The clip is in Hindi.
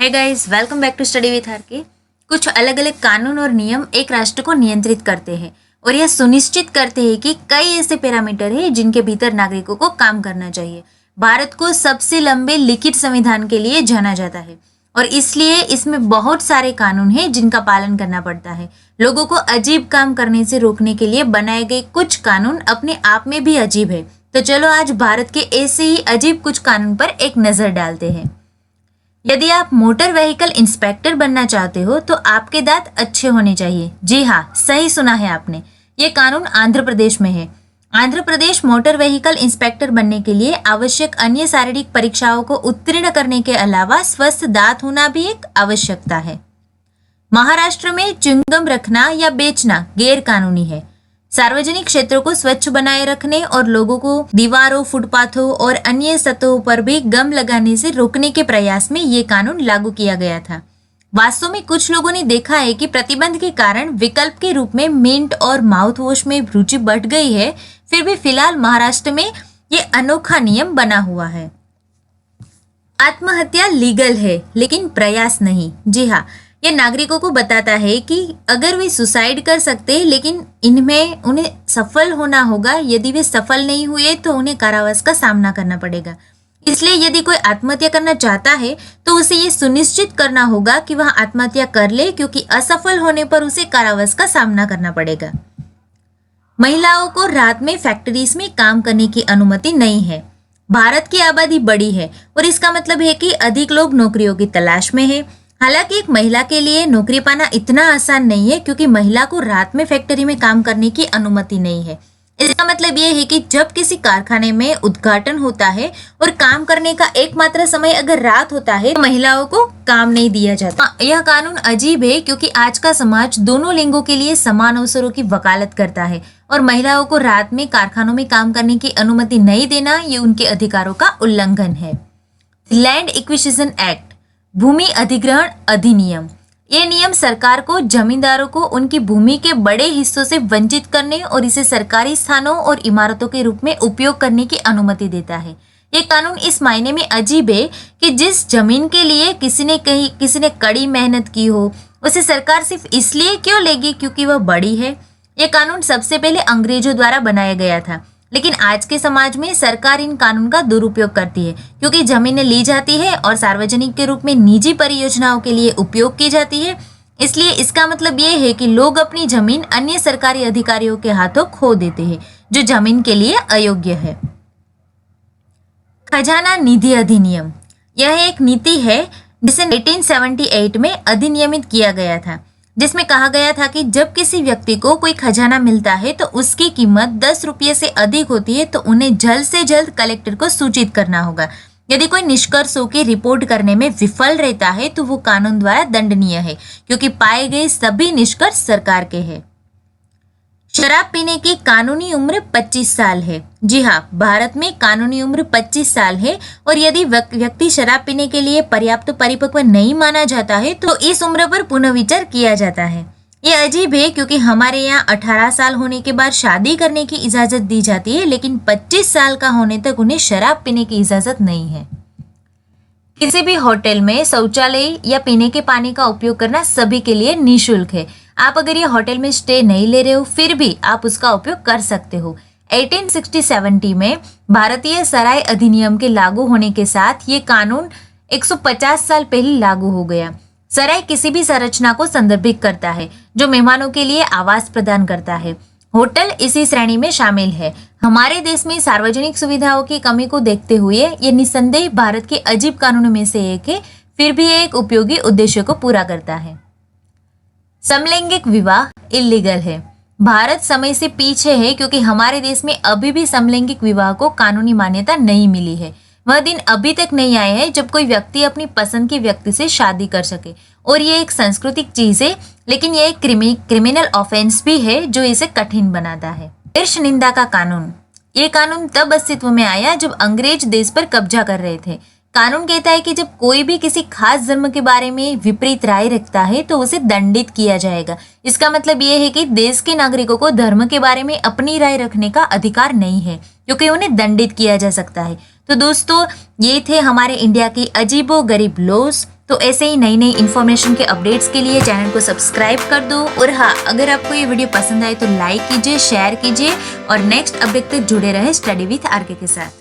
Hey guys, welcome back to study with R K. कुछ अलग अलग कानून और नियम एक राष्ट्र को नियंत्रित करते हैं और यह सुनिश्चित करते हैं कि कई ऐसे पैरामीटर हैं जिनके भीतर नागरिकों को काम करना चाहिए। भारत को सबसे लंबे लिखित संविधान के लिए जाना जाता है और इसलिए इसमें बहुत सारे कानून हैं जिनका पालन करना पड़ता है। लोगों को अजीब काम करने से रोकने के लिए बनाए गए कुछ कानून अपने आप में भी अजीब है। तो चलो आज भारत के ऐसे ही अजीब कुछ कानून पर एक नजर डालते हैं। यदि आप मोटर व्हीकल इंस्पेक्टर बनना चाहते हो तो आपके दांत अच्छे होने चाहिए। जी हाँ, सही सुना है आपने। ये कानून आंध्र प्रदेश में है। Andhra Pradesh motor vehicle inspector बनने के लिए आवश्यक अन्य शारीरिक परीक्षाओं को उत्तीर्ण करने के अलावा स्वस्थ दांत होना भी एक आवश्यकता है। महाराष्ट्र में च्युइंगम रखना या बेचना गैर कानूनी है। सार्वजनिक क्षेत्रों को स्वच्छ बनाए रखने और लोगों को दीवारों, फुटपाथों और अन्य सतहों पर भी गम लगाने से रोकने के प्रयास में ये कानून लागू किया गया था। वास्तव में कुछ लोगों ने देखा है कि प्रतिबंध के कारण विकल्प के रूप में मिंट और माउथ वॉश में रुचि बढ़ गई है। फिर भी फिलहाल महाराष्ट्र में ये अनोखा नियम बना हुआ है। आत्महत्या लीगल है लेकिन प्रयास नहीं। जी हाँ, ये नागरिकों को बताता है कि अगर वे सुसाइड कर सकते हैं लेकिन इनमें उन्हें सफल होना होगा। यदि वे सफल नहीं हुए तो उन्हें कारावास का सामना करना पड़ेगा। इसलिए यदि कोई आत्महत्या करना चाहता है तो उसे ये सुनिश्चित करना होगा कि वह आत्महत्या कर ले, क्योंकि असफल होने पर उसे कारावास का सामना करना पड़ेगा। महिलाओं को रात में फैक्ट्रीज में काम करने की अनुमति नहीं है। भारत की आबादी बड़ी है और इसका मतलब है कि अधिक लोग नौकरियों की तलाश में है। हालांकि एक महिला के लिए नौकरी पाना इतना आसान नहीं है, क्योंकि महिला को रात में फैक्ट्री में काम करने की अनुमति नहीं है। इसका मतलब यह है कि जब किसी कारखाने में उद्घाटन होता है और काम करने का एकमात्र समय अगर रात होता है तो महिलाओं को काम नहीं दिया जाता। यह कानून अजीब है क्योंकि आज का समाज दोनों लिंगों के लिए समान अवसरों की वकालत करता है और महिलाओं को रात में कारखानों में काम करने की अनुमति नहीं देना ये उनके अधिकारों का उल्लंघन है। लैंड एक्विजिशन एक्ट, भूमि अधिग्रहण अधिनियम। ये नियम सरकार को जमींदारों को उनकी भूमि के बड़े हिस्सों से वंचित करने और इसे सरकारी स्थानों और इमारतों के रूप में उपयोग करने की अनुमति देता है। ये कानून इस मायने में अजीब है कि जिस जमीन के लिए किसी ने कड़ी मेहनत की हो, उसे सरकार सिर्फ इसलिए क्यों लेगी क्योंकि वह बड़ी है। ये कानून सबसे पहले अंग्रेजों द्वारा बनाया गया था, लेकिन आज के समाज में सरकार इन कानून का दुरुपयोग करती है क्योंकि जमीनें ली जाती है और सार्वजनिक के रूप में निजी परियोजनाओं के लिए उपयोग की जाती है। इसलिए इसका मतलब ये है कि लोग अपनी जमीन अन्य सरकारी अधिकारियों के हाथों खो देते हैं जो जमीन के लिए अयोग्य है। खजाना निधि अधिनियम, यह एक नीति है जिसे 1878 में अधिनियमित किया गया था, जिसमें कहा गया था कि जब किसी व्यक्ति को कोई खजाना मिलता है तो उसकी कीमत 10 रुपये से अधिक होती है तो उन्हें जल्द से जल्द कलेक्टर को सूचित करना होगा। यदि कोई निष्कर्षों की रिपोर्ट करने में विफल रहता है तो वो कानून द्वारा दंडनीय है, क्योंकि पाए गए सभी निष्कर्ष सरकार के हैं। शराब पीने की कानूनी उम्र 25 साल है। जी हाँ, भारत में कानूनी उम्र 25 साल है और यदि व्यक्ति शराब पीने के लिए पर्याप्त परिपक्व नहीं माना जाता है तो इस उम्र पर पुनर्विचार किया जाता है। ये अजीब है क्योंकि हमारे यहाँ 18 साल होने के बाद शादी करने की इजाजत दी जाती है, लेकिन 25 साल का होने तक उन्हें शराब पीने की इजाजत नहीं है। किसी भी होटल में शौचालय या पीने के पानी का उपयोग करना सभी के लिए निःशुल्क है। आप अगर ये होटल में स्टे नहीं ले रहे हो फिर भी आप उसका उपयोग कर सकते हो। 1860 में भारतीय सराय अधिनियम के लागू होने के साथ ये कानून 150 साल पहले लागू हो गया। सराय किसी भी संरचना को संदर्भित करता है जो मेहमानों के लिए आवास प्रदान करता है। होटल इसी श्रेणी में शामिल है। हमारे देश में सार्वजनिक सुविधाओं की कमी को देखते हुए ये निस्संदेह भारत के अजीब कानूनों में से एक है, फिर भी ये एक उपयोगी उद्देश्य को पूरा करता है। समलैंगिक विवाह इल्लीगल है। भारत समय से पीछे है क्योंकि हमारे देश में अभी भी समलैंगिक विवाह को कानूनी मान्यता नहीं मिली है। वह दिन अभी तक नहीं आए हैं जब कोई व्यक्ति अपनी पसंद के व्यक्ति से शादी कर सके और ये एक सांस्कृतिक चीज है, लेकिन ये एक क्रिमिनल ऑफेंस भी है जो इसे कठिन बनाता है। शीर्ष निंदा का कानून, ये कानून तब अस्तित्व में आया जब अंग्रेज देश पर कब्जा कर रहे थे। कानून कहता है कि जब कोई भी किसी खास धर्म के बारे में विपरीत राय रखता है तो उसे दंडित किया जाएगा। इसका मतलब ये है कि देश के नागरिकों को धर्म के बारे में अपनी राय रखने का अधिकार नहीं है, क्योंकि उन्हें दंडित किया जा सकता है। तो दोस्तों, ये थे हमारे इंडिया की अजीबो गरीब लॉज। तो ऐसे ही नई नई इन्फॉर्मेशन के अपडेट्स के लिए चैनल को सब्सक्राइब कर दो। और हाँ, अगर आपको ये वीडियो पसंद आए तो लाइक कीजिए, शेयर कीजिए और नेक्स्ट अपडेट तक जुड़े रहे स्टडी विथ आरके के साथ।